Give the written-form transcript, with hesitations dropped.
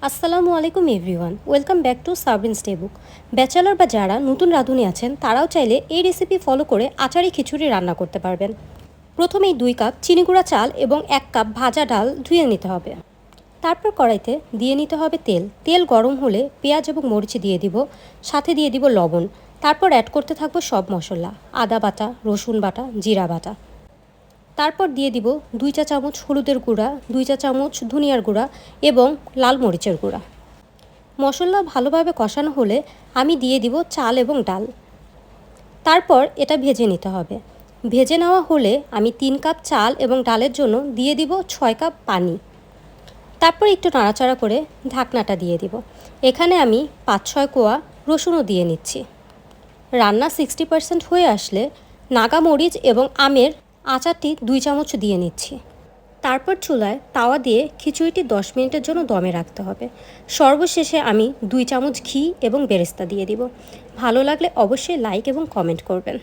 আসসালামু আলাইকুম everyone, welcome back to services day book. Bachelor বা যারা নতুন রাঁধুনি আছেন তারাও চাইলে এই রেসিপি ফলো করে আচারি খিচুড়ি রান্না করতে পারবেন। প্রথমেই 2 কাপ চিনি গুঁড়া চাল এবং 1 কাপ ভাজা ডাল ধুয়ে নিতে হবে। তারপর কড়াইতে দিয়ে নিতে হবে তেল। তেল গরম হলে পেঁয়াজ এবং মরিচ দিয়ে দিব, সাথে দিয়ে দিব লবণ। তারপর অ্যাড করতে থাকবো সব মশলা, আদা বাটা, রসুন বাটা, জিরা বাটা। তারপর দিয়ে দিব 2 চা চামচ হলুদের গুঁড়া, 2 চা চামচ ধনিয়ার গুঁড়া এবং লাল মরিচের গুঁড়া। মশলা ভালোভাবে কষানো হলে আমি দিয়ে দিব চাল এবং ডাল। তারপর এটা ভেজে নিতে হবে। ভেজে নেওয়া হলে আমি 3 কাপ চাল এবং ডালের জন্য দিয়ে দিব 6 কাপ পানি। তারপর একটু নাড়াচাড়া করে ঢাকনাটা দিয়ে দিব। এখানে আমি 5-6 কোয়া রসুনও দিয়ে নিচ্ছি। রান্না 60% হয়ে আসলে নাগা মরিচ এবং আমের আচারটি 2 চামচ দিয়ে নিচ্ছি। তারপর চুলায় তাওয়া দিয়ে খিচুড়িটি 10 মিনিটের জন্য দমে রাখতে হবে। সর্বশেষে আমি 2 চামচ ঘি এবং বেরেস্তা দিয়ে দিব। ভালো লাগলে অবশ্যই লাইক এবং কমেন্ট করবেন।